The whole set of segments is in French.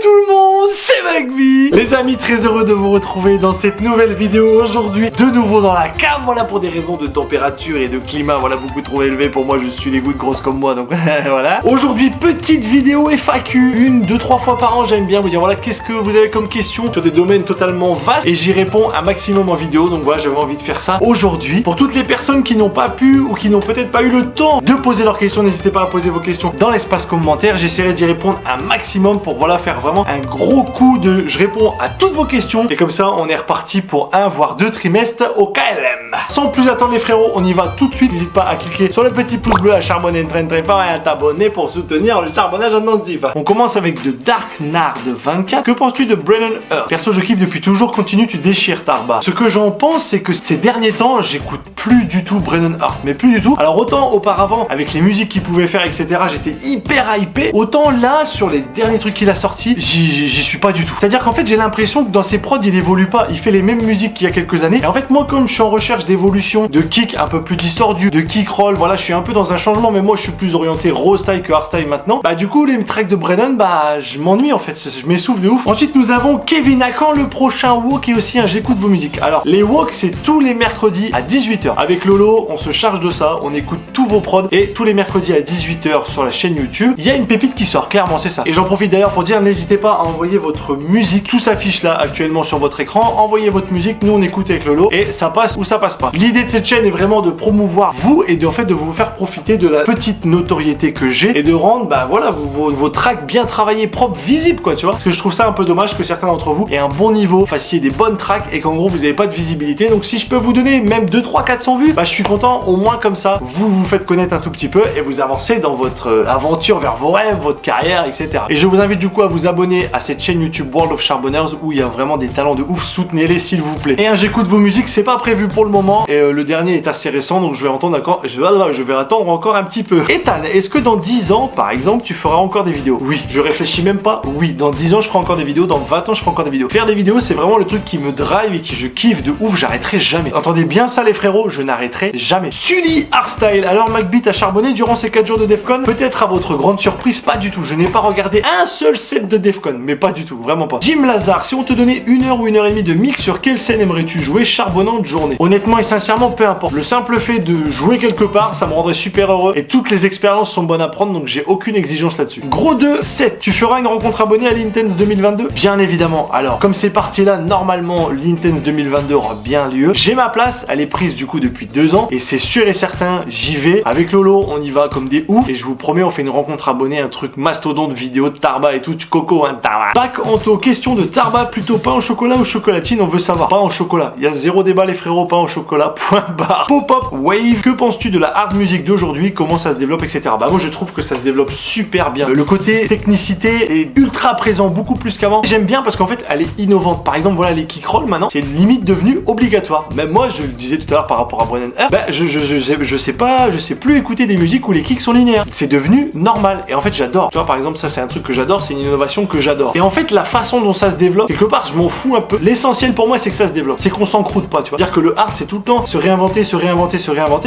tout le monde, c'est Magby. Les amis, très heureux de vous retrouver dans cette nouvelle vidéo aujourd'hui. De nouveau dans la cave, voilà, pour des raisons de température et de climat, voilà, beaucoup trop élevé pour moi, je suis des gouttes grosses comme moi, donc voilà. Aujourd'hui, petite vidéo FAQ, 1-2-3 fois par an, j'aime bien vous dire, voilà, qu'est-ce que vous avez comme question sur des domaines totalement vastes, et j'y réponds un maximum en vidéo, donc voilà, j'avais envie de faire ça aujourd'hui. Pour toutes les personnes qui n'ont pas pu ou qui n'ont peut-être pas eu le temps de poser leurs questions, n'hésitez pas à poser vos questions dans l'espace commentaire, j'essaierai d'y répondre un maximum pour, voilà, faire vraiment un gros coup de je réponds à toutes vos questions, et comme ça, on est reparti pour 1 voire 2 trimestres au KLM. Sans plus attendre les frérots, on y va tout de suite, n'hésite pas à cliquer sur le petit pouce bleu, à charbonner très fort et à t'abonner pour soutenir le charbonnage intensif. On commence avec de Dark Nard 24. Que penses-tu de Brennan Earth? Perso, je kiffe depuis toujours, continue, tu déchires Tarba. Ce que j'en pense, c'est que ces derniers temps, j'écoute plus du tout Brennan Earth, mais plus du tout. Alors autant auparavant, avec les musiques qu'il pouvait faire, etc., j'étais hyper hypé, autant là, sur les derniers trucs qu'il a sortis, j'y suis pas du tout. C'est-à-dire qu'en fait, j'ai l'impression que dans ses prods, il évolue pas, il fait les mêmes musiques qu'il y a quelques années. Et en fait, moi, comme je suis en recherche d'évolution, de kick un peu plus distordu, de kick roll, voilà, je suis un peu dans un changement, mais moi, je suis plus orienté raw style que hardstyle maintenant. Bah, du coup, les tracks de Brennan, bah, je m'ennuie en fait, je m'essouffle de ouf. Ensuite, nous avons Kevin. À quand le prochain walk et aussi un j'écoute vos musiques? Alors, les walks, c'est tous les mercredis à 18h. Avec Lolo, on se charge de ça, on écoute tous vos prods et tous les mercredis à 18h sur la chaîne YouTube, il y a une pépite qui sort, clairement, c'est ça. Et j'en profite d'ailleurs pour dire, n'hésitez pas à envoyer votre musique, tout s'affiche là actuellement sur votre écran, envoyez votre musique, nous on écoute avec Lolo et ça passe ou ça passe pas. L'idée de cette chaîne est vraiment de promouvoir vous et en fait de vous faire profiter de la petite notoriété que j'ai et de rendre, bah voilà, vos tracks bien travaillés, propres, visibles quoi, tu vois. Parce que je trouve ça un peu dommage que certains d'entre vous aient un bon niveau, fassiez des bonnes tracks et qu'en gros vous n'avez pas de visibilité. Donc si je peux vous donner même 2, 3, 400 vues, bah je suis content, au moins comme ça, vous vous faites connaître un tout petit peu et vous avancez dans votre aventure vers vos rêves, votre carrière, etc. Et je vous invite du coup à vous abonner à cette chaîne YouTube World of Charbonneurs où il y a vraiment des talents de ouf, soutenez-les s'il vous plaît. Et un j'écoute vos musiques, c'est pas prévu pour le moment et le dernier est assez récent donc je vais attendre encore, je vais attendre encore un petit peu. Ethan, est-ce que dans 10 ans par exemple tu feras encore des vidéos? Oui, je réfléchis même pas, oui, dans 10 ans je ferai encore des vidéos, dans 20 ans je ferai encore des vidéos. Faire des vidéos c'est vraiment le truc qui me drive et qui je kiffe de ouf, j'arrêterai jamais. Entendez bien ça les frérots, je n'arrêterai jamais. Sully Hardstyle, alors Magby a charbonné durant ces 4 jours de Defcon? Peut-être à votre grande surprise, pas du tout, je n'ai pas regardé un seul set de Defcon, mais pas du tout, vraiment pas. Jim Lazare, si on te donnait 1 heure ou 1 heure et demie de mix, sur quelle scène aimerais-tu jouer charbonnante journée? Honnêtement et sincèrement, peu importe. Le simple fait de jouer quelque part, ça me rendrait super heureux et toutes les expériences sont bonnes à prendre donc j'ai aucune exigence là-dessus. Gros 2, 7. Tu feras une rencontre abonnée à l'Intense 2022? Bien évidemment. Alors, comme c'est parti là, normalement, l'Intense 2022 aura bien lieu. J'ai ma place, elle est prise du coup depuis 2 ans et c'est sûr et certain, j'y vais. Avec Lolo, on y va comme des oufs et je vous promets, on fait une rencontre abonnée, un truc mastodonte, vidéo de Tarba et tout, coco, hein, Tarba. Back Anto, question de Tarba, plutôt pain au chocolat ou chocolatine? On veut savoir. Pain au chocolat. Il y a zéro débat les frérots, pain au chocolat, point barre. Pop-up Wave, que penses-tu de la hard music d'aujourd'hui? Comment ça se développe, etc. Bah moi je trouve que ça se développe super bien. Le côté technicité est ultra présent, beaucoup plus qu'avant. J'aime bien parce qu'en fait elle est innovante. Par exemple voilà les kick rolls maintenant, c'est limite devenu obligatoire. Même moi je le disais tout à l'heure par rapport à Brennan Earth, bah je sais plus écouter des musiques où les kicks sont linéaires. C'est devenu normal et en fait j'adore. Tu vois par exemple ça c'est un truc que j'adore, c'est une innovation que j'adore. Et en fait la façon dont ça se développe, quelque part je m'en fous un peu. L'essentiel pour moi c'est que ça se développe, c'est qu'on s'encroute pas, tu vois. Dire que le hard c'est tout le temps se réinventer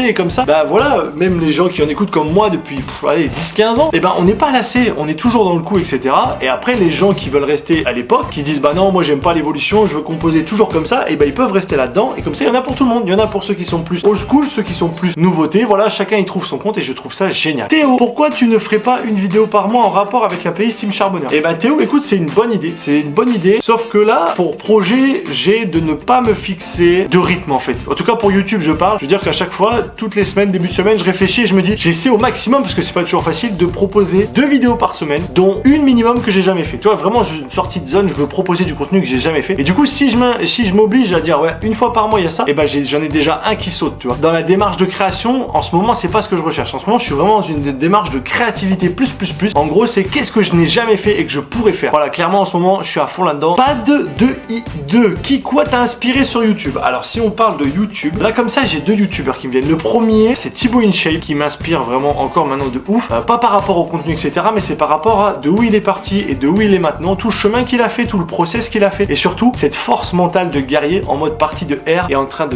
et comme ça, bah voilà, même les gens qui en écoutent comme moi depuis allez 10-15 ans, et ben on n'est pas lassé, on est toujours dans le coup, etc. Et après les gens qui veulent rester à l'époque, qui disent bah non moi j'aime pas l'évolution, je veux composer toujours comme ça, et ben ils peuvent rester là-dedans, et comme ça il y en a pour tout le monde, il y en a pour ceux qui sont plus old school, ceux qui sont plus nouveautés, voilà, chacun y trouve son compte et je trouve ça génial. Théo, pourquoi tu ne ferais pas une vidéo par mois en rapport avec la playlist Team Charbonneur? Et ben Théo, écoute, c'est une bonne idée, sauf que là, pour projet, j'ai de ne pas me fixer de rythme en fait. En tout cas pour YouTube je parle, je veux dire qu'à chaque fois, toutes les semaines, début de semaine, je réfléchis et je me dis, j'essaie au maximum, parce que c'est pas toujours facile, de proposer 2 vidéos par semaine, dont une minimum que j'ai jamais fait. Tu vois, vraiment, une sortie de zone, je veux proposer du contenu que j'ai jamais fait. Et du coup, si je m'oblige à dire, ouais, une fois par mois, il y a ça, et ben j'en ai déjà un qui saute, tu vois. Dans la démarche de création, en ce moment, c'est pas ce que je recherche. En ce moment, je suis vraiment dans une démarche de créativité plus. En gros, c'est qu'est-ce que je n'ai jamais fait et que je pourrais faire. Voilà, clairement, en ce moment, je suis à fond là-dedans. Pad de I2. Qui, quoi t'a inspiré sur YouTube? Alors, si on parle de YouTube, là, comme ça, j'ai 2 YouTubeurs qui me viennent. Le premier, c'est Thibaut InShape qui m'inspire vraiment encore maintenant de ouf. Pas par rapport au contenu, etc., mais c'est par rapport à de où il est parti et de où il est maintenant, tout le chemin qu'il a fait, tout le process qu'il a fait. Et surtout, cette force mentale de guerrier en mode partie de R et en train de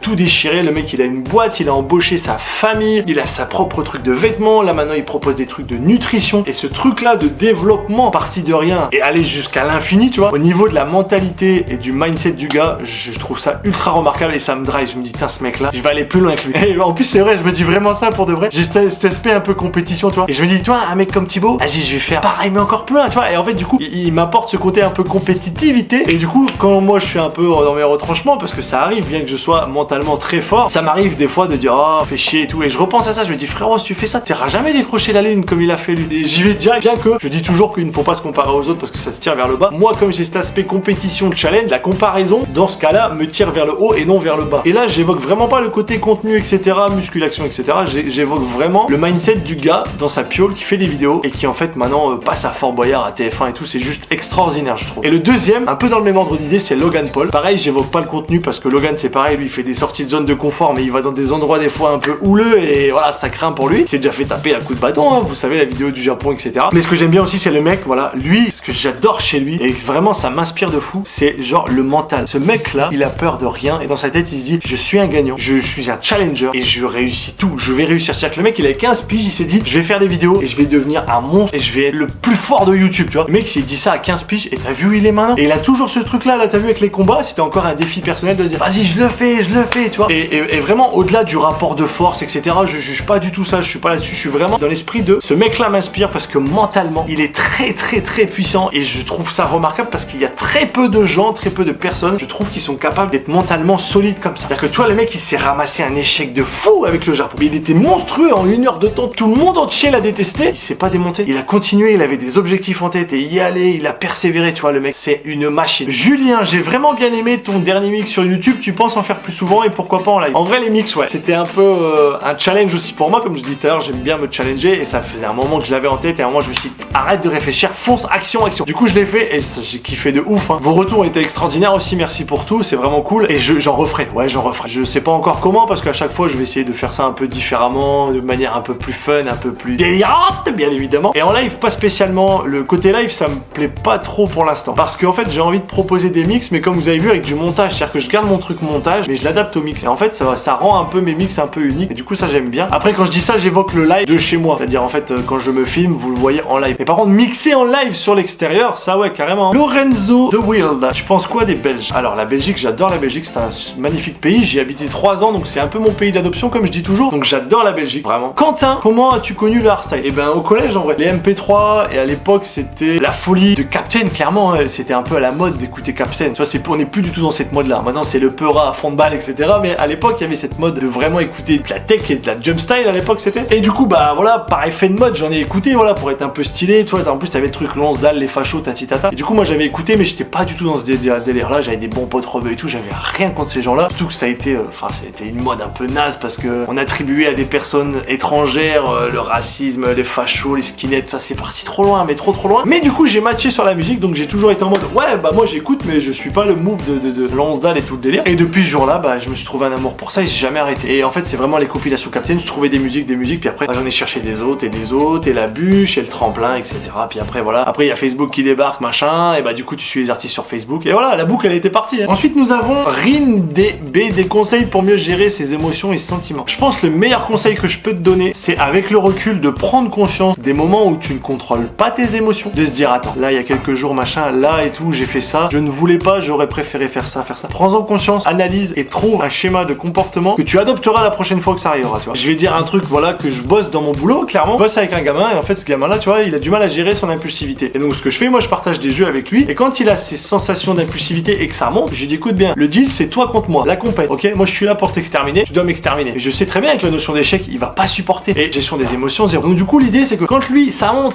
tout déchirer. Le mec, il a une boîte, il a embauché sa famille, il a sa propre truc de vêtements. Là, maintenant, il propose des trucs de nutrition. Et ce truc-là de développement parti de rien. Et à aller jusqu'à l'infini, tu vois. Au niveau de la mentalité et du mindset du gars, je trouve ça ultra remarquable et ça me drive. Je me dis, tiens, ce mec là, je vais aller plus loin que lui. Et en plus, c'est vrai, je me dis vraiment ça pour de vrai. J'ai cet aspect un peu compétition, tu vois. Et je me dis, toi, un mec comme Thibaut, vas-y, je vais faire pareil, mais encore plus loin, tu vois. Et en fait, du coup, il m'apporte ce côté un peu compétitivité. Et du coup, quand moi je suis un peu dans mes retranchements, parce que ça arrive, bien que je sois mentalement très fort, ça m'arrive des fois de dire, oh, fais chier et tout. Et je repense à ça, je me dis, frérot, si tu fais ça, t'auras jamais décroché la lune comme il a fait lui. Et j'y vais direct, bien que je dis toujours qu'il ne faut pas se comparer aux autres parce que ça se tire vers le bas. Moi, comme j'ai cet aspect compétition, challenge, la comparaison, dans ce cas-là, me tire vers le haut et non vers le bas. Et là, j'évoque vraiment pas le côté contenu, etc., musculation, etc. J'évoque vraiment le mindset du gars dans sa piole qui fait des vidéos et qui en fait maintenant passe à Fort Boyard, à TF1 et tout. C'est juste extraordinaire, je trouve. Et le deuxième, un peu dans le même ordre d'idée, c'est Logan Paul. Pareil, j'évoque pas le contenu parce que Logan, c'est pareil, lui, il fait des sorties de zone de confort, mais il va dans des endroits des fois un peu houleux et voilà, ça craint pour lui. Il s'est déjà fait taper à coup de bâton, hein, vous savez, la vidéo du Japon, etc. Mais ce que j'aime bien aussi, c'est le mec, voilà, lui, ce que j'adore chez lui, et vraiment ça m'inspire de fou, c'est genre le mental. Ce mec-là, il a peur de rien, et dans sa tête, il se dit, je suis un gagnant, je suis un challenger, et je réussis tout, je vais réussir. C'est-à-dire que le mec, il a 15 piges, il s'est dit, je vais faire des vidéos, et je vais devenir un monstre, et je vais être le plus fort de YouTube, tu vois. Le mec, il s'est dit ça à 15 piges, et t'as vu où il est maintenant? Et il a toujours ce truc-là, là, t'as vu avec les combats, c'était encore un défi personnel de se dire, vas-y, je le fais, tu vois. Et vraiment, au-delà du rapport de force, etc., je juge pas du tout ça, je suis pas là-dessus, je suis vraiment dans l'esprit de, ce mec-là m'inspire parce que mentalement, il est très puissant, et je trouve ça remarquable parce qu'il y a très peu de gens, très peu de personnes, je trouve, qui sont capables d'être mentalement solides comme ça. C'est-à-dire que toi, le mec, il s'est ramassé un échec de fou avec le Japon. Mais il était monstrueux en 1 heure de temps. Tout le monde entier l'a détesté. Il s'est pas démonté. Il a continué, il avait des objectifs en tête et y allait, il a persévéré, tu vois, le mec, c'est une machine. Julien, j'ai vraiment bien aimé ton dernier mix sur YouTube. Tu penses en faire plus souvent et pourquoi pas en live? En vrai, les mix, ouais, c'était un peu un challenge aussi pour moi. Comme je dis tout à l'heure, j'aime bien me challenger et ça faisait un moment que je l'avais en tête et à un moment, je me suis dit, arrête de réfléchir, fonce, action. Du coup, je l'ai fait et j'ai kiffé de ouf, hein. Vos retours étaient extraordinaires aussi, merci pour tout, c'est vraiment cool. Et j'en referai, ouais, j'en referai. Je sais pas encore comment parce qu'à chaque fois, je vais essayer de faire ça un peu différemment, de manière un peu plus fun, un peu plus délirante, bien évidemment. Et en live, pas spécialement. Le côté live, ça me plaît pas trop pour l'instant. Parce qu'en fait, j'ai envie de proposer des mix, mais comme vous avez vu, avec du montage. C'est-à-dire que je garde mon truc montage, mais je l'adapte au mix. Et en fait, ça rend un peu mes mix un peu uniques. Et du coup, ça, j'aime bien. Après, quand je dis ça, j'évoque le live de chez moi. C'est-à-dire, en fait, quand je me filme, vous le voyez en live. Mais par contre, mixer en live sur l'extérieur, ça, ouais, carrément. Lorenzo de Wild, tu penses quoi des Belges? Alors, la Belgique, j'adore la Belgique. C'est un magnifique pays. J'y ai habité 3 ans, donc c'est un peu mon pays d'adoption, comme je dis toujours. Donc, j'adore la Belgique, vraiment. Quentin, comment as-tu connu le hardstyle? Eh ben, au collège, en vrai. Les MP3, et à l'époque, c'était la folie de Captain, clairement. Hein. C'était un peu à la mode d'écouter Captain. Tu vois, on n'est plus du tout dans cette mode-là. Maintenant, c'est le peura à fond de balle, etc. Mais à l'époque, il y avait cette mode de vraiment écouter de la tech et de la jump style à l'époque, c'était. Et du coup, bah voilà, par effet de mode, j'en ai écouté, voilà, pour être un peu stylé. Tu vois, en plus, t'avais le truc Lonsdale, les fachos, tatitata. Et du coup, moi, j'avais écouté, mais j'étais pas du tout dans ce délire-là. J'avais des bons potes rebeux et tout. J'avais rien contre ces gens-là. Surtout que ça a été, c'était une mode un peu naze parce que on attribuait à des personnes étrangères le racisme, les fachos, les skinheads, ça c'est parti trop loin, mais trop loin. Mais du coup, j'ai matché sur la musique, donc j'ai toujours été en mode, ouais, bah moi j'écoute, mais je suis pas le move de Lonsdale et tout le délire. Et depuis ce jour-là, bah je me suis trouvé un amour pour ça et j'ai jamais arrêté. Et en fait, c'est vraiment les compilations Captain. Je trouvais des musiques, puis après, bah, j'en ai cherché des autres, et la bûche, et le tremplin, etc. Puis après, voilà. Après, il y a Facebook qui débarque, machin, et bah du coup, tu suis les artistes sur Facebook. Et voilà, la boucle, elle était partie. Hein. Ensuite, nous avons RinDB, des conseils pour mieux gérer ses émotions et ses sentiments. Je pense que le meilleur conseil que je peux te donner, c'est avec le recul de prendre conscience des moments où tu ne contrôles pas tes émotions, de se dire, attends, là, il y a quelques jours, machin, là et tout, j'ai fait ça, je ne voulais pas, j'aurais préféré faire ça. Prends-en conscience, analyse et trouve un schéma de comportement que tu adopteras la prochaine fois que ça arrivera, tu vois. Je vais dire un truc, voilà, que je bosse dans mon boulot, clairement. Je bosse avec un gamin, et en fait, ce gamin-là, tu vois, il a du mal à gérer son impulsivité. Et donc, ce que je fais, moi, je partage des jeux avec lui, et quand il a ces sensations d'impulsivité et que ça monte, je lui dis, écoute bien, le deal, c'est toi contre moi, la compète, ok? Moi, je suis là pour t'exterminer, tu dois m'exterminer. Et je sais très bien avec la notion d'échec, il va pas supporter. Et gestion des émotions, zéro. Donc, du coup, l'idée, c'est que quand lui, ça monte,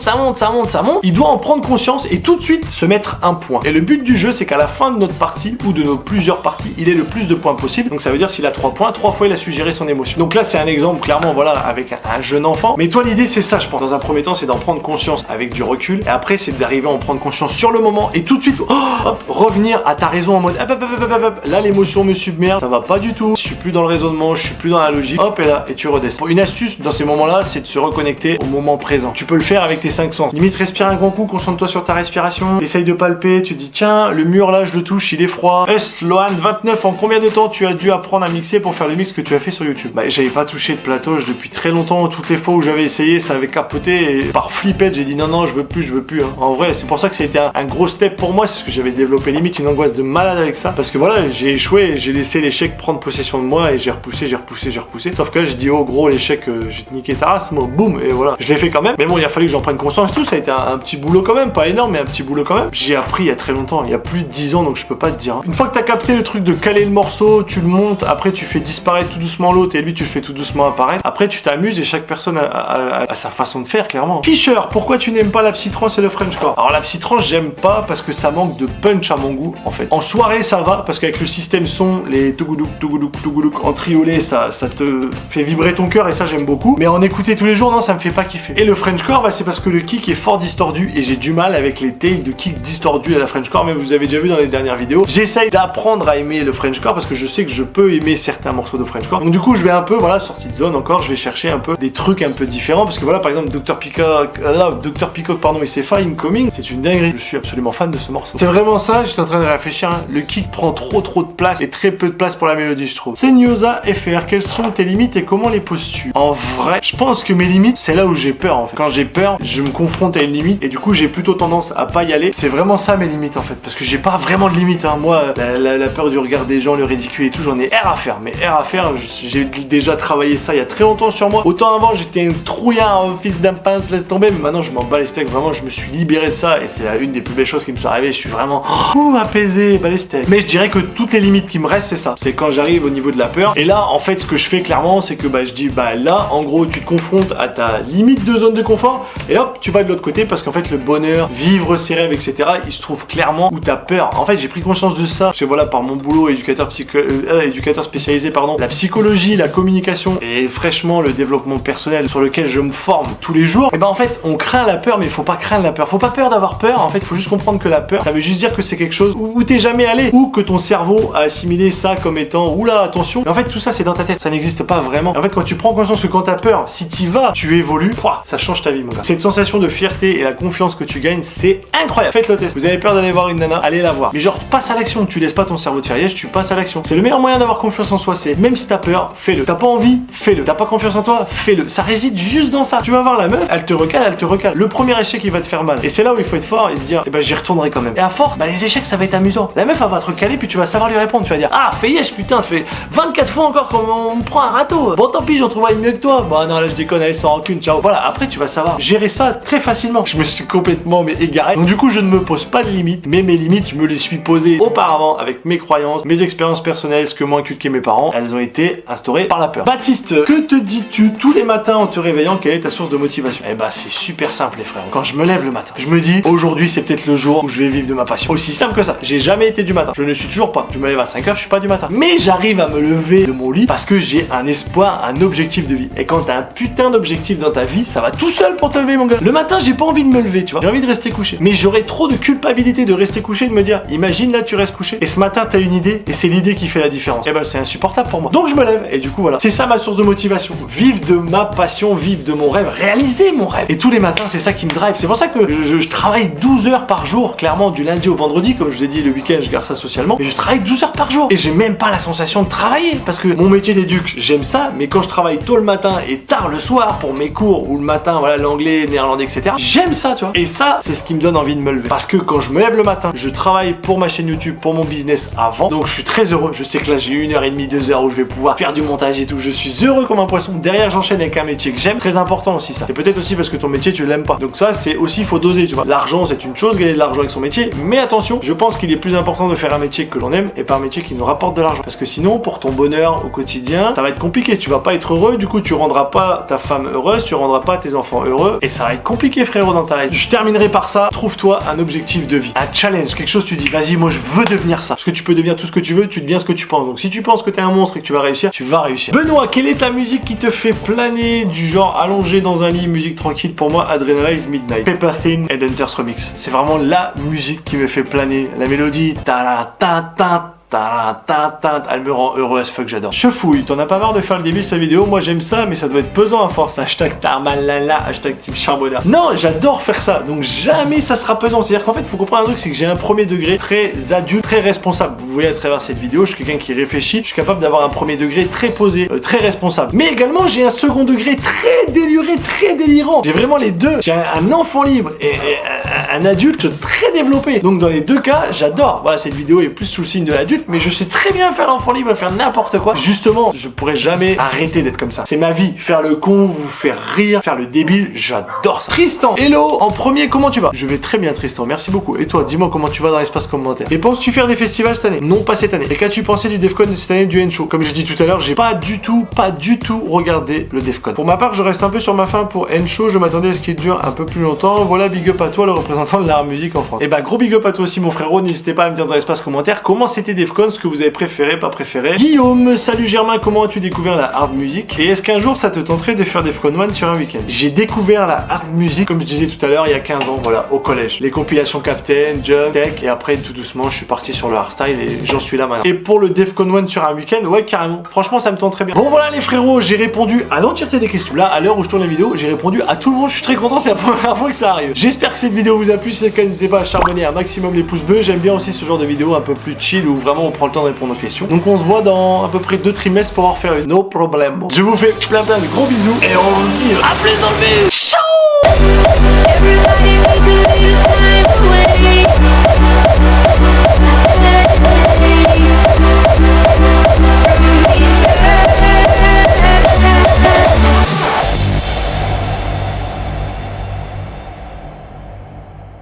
il doit en prendre conscience et tout de suite se mettre un point. Et le but du jeu, c'est qu'à la fin de notre partie, ou de nos plusieurs parties, il ait le plus de points possible. Donc, ça veut dire s'il a 3 points, 3 fois, il a su gérer son émotion. Donc là, c'est un exemple, clairement, voilà, avec un jeune enfant. Mais toi, l'idée, c'est ça, je pense. Dans un premier temps, c'est d'en prendre conscience avec du recul. Et après, c'est d'arriver à en prendre conscience sur le moment et tout de suite, hop, revenir à ta raison en mode, hop. Là, l'émotion me submerge, ça va pas du tout. Je suis plus dans le raisonnement, je suis plus dans la logique. Hop, et là, et tu redescends. Une astuce dans ces moments-là, c'est de se reconnecter au moment présent. Tu peux le faire avec tes 5 sens. Limite, respire un grand coup, concentre-toi sur ta respiration. Essaye de palper, tu dis, tiens, le mur là, je le touche, il est froid. Lohan 29, en combien de temps tu as dû apprendre à mixer pour faire le mix que tu as fait sur YouTube? Bah, j'avais pas touché de plateau depuis très longtemps. Toutes les fois où j'avais essayé, ça avait capoté et par flippette, j'ai dit non, je veux plus. Hein. En vrai, c'est pour ça que ça a été un gros step pour moi, c'est parce que j'avais développé limite une angoisse de malade avec ça, parce que voilà, j'ai échoué, j'ai laissé l'échec prendre possession de moi et j'ai repoussé. Sauf que là, j'ai dit, oh gros, l'échec, je vais te niquer ta race, moi, boum, et voilà. Je l'ai fait quand même, mais bon, il a fallu que j'en prenne conscience et tout, ça a été un petit boulot quand même, pas énorme, mais un petit boulot quand même. J'ai appris il y a très longtemps, il y a plus de 10 ans, donc je peux pas te dire. Une fois que t'as capté le truc de caler le morceau, tu le montes, après tu fais disparaître tout doucement l'autre et lui tu le fais tout doucement apparaître. Après tu t'amuses et chaque personne a sa façon de faire, clairement. Fischer, pourquoi tu n'aimes pas la psytrance et le Frenchcore? Alors la psytrance, j'aime pas parce que ça manque de punch à mon goût, en fait. En soirée, ça va, parce qu'avec le système son, les tougoudouc, en triolet, ça te fait vibrer ton cœur et ça j'aime beaucoup. Mais en écouter tous les jours, non, ça me fait pas kiffer. Et le Frenchcore, bah, c'est parce que le kick est fort distordu et j'ai du mal avec les tails de kick distordus à la Frenchcore, mais vous avez déjà vu dans les dernières vidéos. J'essaye d'apprendre à aimer le Frenchcore parce que je sais que je peux aimer certains morceaux de Frenchcore. Donc du coup, je vais un peu, voilà, sortie de zone encore, je vais chercher un peu des trucs un peu différents parce que voilà, par exemple, Dr Peacock, pardon, et c'est Fine Coming, c'est une dinguerie. Je suis absolument fan de ce morceau. C'est vraiment ça, j'étais en train de réfléchir, hein. Le kick prend trop de place et très peu de place pour la mélodie, je trouve. C'est Niosa FR, quelles sont tes limites et comment les poses-tu? En vrai, je pense que mes limites, c'est là où j'ai peur en fait. Quand j'ai peur, je me confronte à une limite et du coup, j'ai plutôt tendance à pas y aller. C'est vraiment ça mes limites en fait, parce que j'ai pas vraiment de limite, hein. Moi, la peur du regard des gens, le ridicule et tout, j'en ai R à faire. Mais R à faire, j'ai déjà travaillé ça il y a très longtemps sur moi. Autant avant, j'étais un trouillard, un fils d'un pince, laisse tomber, mais maintenant, je m'en bats les steaks. Vraiment, je me suis libéré de ça et c'est une des plus belles choses qui me sont arrivées. Je suis vraiment apaisé, bas les steaks. Mais je dirais que toutes les limites qui me restent, c'est ça. C'est quand j'arrive au niveau de la peur. Et là, en fait, ce que je fais clairement, c'est que je dis, là, en gros, tu te confrontes à ta limite de zone de confort et hop, tu vas de l'autre côté parce qu'en fait, le bonheur, vivre ses rêves, etc., il se trouve clairement où t'as peur. En fait, j'ai pris conscience de ça parce que voilà, par mon boulot, éducateur spécialisé, pardon, la psychologie, la communication et fraîchement le développement personnel sur lequel je me forme tous les jours. Et en fait, on craint la peur, mais il faut pas craindre la peur. Faut pas peur d'avoir peur. En fait, il faut juste comprendre que la peur, ça veut juste dire que c'est quelque chose où t'es jamais allé ou que ton cerveau a assimilé ça comme étant oula, attention. Mais en fait, tout ça, c'est dans ta tête. Ça n'existe pas vraiment. En fait, quand tu prends conscience que quand t'as peur, si t'y vas, tu évolues, ça change ta vie, mon gars. Cette sensation de fierté et la confiance que tu gagnes, c'est incroyable. Faites le test. Vous avez peur d'aller voir une nana, allez la voir. Mais genre, passe à l'action. Tu laisses pas ton cerveau te faire liège, tu passes à l'action. C'est le meilleur moyen d'avoir confiance en soi. C'est même si t'as peur, fais-le. T'as pas envie, fais-le. T'as pas confiance en toi, fais-le. Ça réside juste dans ça. Tu vas voir la meuf, elle te recale. Le premier échec, il va te faire mal. Et c'est là où il faut être fort et se dire, j'y retournerai quand même. Et à force, les échecs, ça va être amusant. La meuf, elle va te recaler, puis tu vas savoir lui répondre. Tu vas dire, fais yes, putain, ça fait 24 fois encore qu'on me prend un râteau. Bon, tant pis, j'en trouverai une mieux que toi. Bah non, là, je déconne, allez, sans rancune, ciao. Voilà, après, tu vas savoir gérer ça très facilement. Je me suis complètement égaré. Donc, du coup, je ne me pose pas de limites, mais mes limites, je me les suis posées auparavant avec mes croyances, mes expériences personnelles, ce que m'ont inculqué mes parents. Elles ont été instaurées par la peur. Baptiste, que te dis-tu tous les matins en te réveillant? Quelle est ta source de motivation? C'est super simple, les frères. Quand je me lève le matin, je me dis, aujourd'hui, c'est peut-être le jour où je vais vivre de ma passion. Aussi simple que ça. J'ai jamais été du matin. Je ne suis toujours pas. Je me lève à 5h, je suis pas du matin. Mais j'arrive à me lever de mon lit parce que j'ai un espoir, un objectif de vie. Et quand t'as un putain d'objectif dans ta vie, ça va tout seul pour te lever, mon gars. Le matin, j'ai pas envie de me lever, tu vois. J'ai envie de rester couché. Mais j'aurais trop de culpabilité de rester couché et de me dire, imagine là, tu restes couché. Et ce matin, t'as une idée et c'est l'idée qui fait la différence. C'est insupportable pour moi. Donc je me lève et du coup, voilà. C'est ça ma source de motivation. Vivre de ma passion, vivre de mon rêve, réaliser mon rêve. Et tous les matins, c'est ça qui me drive. C'est pour ça que je travaille 12 heures par jour, clairement, du lundi au vendredi. Comme je vous ai dit, le week-end, je garde ça socialement. Mais je travaille 12 heures par jour. Et j'ai même pas la sensation de travailler. Parce que mon métier d'éduc, j'aime ça. Mais quand je travaille tôt le matin et tard le soir pour mes cours, ou le matin, voilà, l'anglais, néerlandais, etc., j'aime ça, tu vois. Et ça, c'est ce qui me donne envie de me lever. Parce que quand je me lève le matin, je travaille pour ma chaîne YouTube, pour mon business avant. Donc je suis très heureux. Je sais que là, j'ai 1h30, 2 heures où je vais pouvoir faire du montage et tout. Je suis heureux comme un poisson. Derrière, j'enchaîne avec un métier que j'aime. Très important aussi, ça. Et peut-être aussi parce que ton métier, tu l'aimes pas. Donc ça, c'est aussi, il faut doser, tu vois. L'argent, c'est une chose, gagner de l'argent avec son métier. Mais attention, je pense qu'il est plus important de faire un métier que l'on aime et pas un métier qui nous rapporte de l'argent. Parce que sinon, pour ton bonheur au quotidien, ça va être compliqué. Tu vas pas être heureux. Du coup, tu rendras pas ta femme heureuse, tu rendras pas tes enfants heureux. Et ça va être compliqué, frérot, dans ta life. Je terminerai par ça. Trouve-toi un objectif de vie. Un challenge. Quelque chose, tu dis, vas-y, moi, je veux devenir ça. Parce que tu peux devenir tout ce que tu veux, tu deviens ce que tu penses. Donc si tu penses que t'es un monstre et que tu vas réussir, tu vas réussir. Benoît, quelle est ta musique qui te fait planer? Du genre allongé dans un lit, musique tranquille? Pour moi, Adrenalize Midnight, Paper Thin et Hunters Remix. C'est vraiment la musique qui me fait planer. La mélodie, ta ta ta Elle me rend heureux as fuck, j'adore. Chefouille, t'en as pas marre de faire le début de sa vidéo? Moi j'aime ça, mais ça doit être pesant à force. Hashtag Tarmalala, hashtag Team Charbonat. Non, j'adore faire ça, donc jamais ça sera pesant. C'est-à-dire qu'en fait, faut comprendre un truc, c'est que j'ai un premier degré très adulte, très responsable. Vous voyez à travers cette vidéo, je suis quelqu'un qui réfléchit, je suis capable d'avoir un premier degré très posé, très responsable. Mais également, j'ai un second degré très déluré, très délirant. J'ai vraiment les deux. J'ai un enfant libre et un adulte très développé. Donc dans les deux cas, j'adore. Voilà, cette vidéo est plus sous le signe de l'adulte, mais je sais très bien faire l'enfant libre, faire n'importe quoi. Justement, je pourrais jamais arrêter d'être comme ça. C'est ma vie. Faire le con, vous faire rire, faire le débile, j'adore ça. Tristan, hello. En premier, comment tu vas? Je vais très bien, Tristan. Merci beaucoup. Et toi, dis-moi comment tu vas dans l'espace commentaire. Et penses-tu faire des festivals cette année? Non, pas cette année. Et qu'as-tu pensé du Defcon de cette année, du N-Show? Comme j'ai dit tout à l'heure, j'ai pas du tout regardé le Defcon. Pour ma part, je reste un peu sur ma faim pour N-Show. Je m'attendais à ce qu'il dure un peu plus longtemps. Voilà, big up à toi, le représentant de l'art musique en France. Et bah, gros big up à toi aussi, mon frérot. N'hésitez pas à me dire dans l'espace commentaire comment c'était Defcon, ce que vous avez préféré, pas préféré. Guillaume, salut Germain, comment as-tu découvert la hard music? Et est-ce qu'un jour ça te tenterait de faire Defcon 1 sur un week-end? J'ai découvert la hard music, comme je disais tout à l'heure, il y a 15 ans, voilà, au collège. Les compilations Captain, Jump, Tech, et après tout doucement, je suis parti sur le hardstyle et j'en suis là maintenant. Et pour le Defcon 1 sur un week-end, ouais, carrément. Franchement, ça me tente très bien. Bon, voilà les frérots, j'ai répondu à l'entièreté des questions. Là, à l'heure où je tourne la vidéo, j'ai répondu à tout le monde. Je suis très content, c'est la première fois que ça arrive. J'espère que cette vidéo vous a plu. Si c'est le cas, n'hésitez pas à charbonner un maximum les pouces bleus. J'aime bien aussi ce genre de vidéo un peu plus chill où vraiment on prend le temps de répondre aux questions. Donc on se voit dans à peu près 2 trimestres pour en refaire une. No problem. Je vous fais plein de gros bisous et on se dit à plus dans le ciao.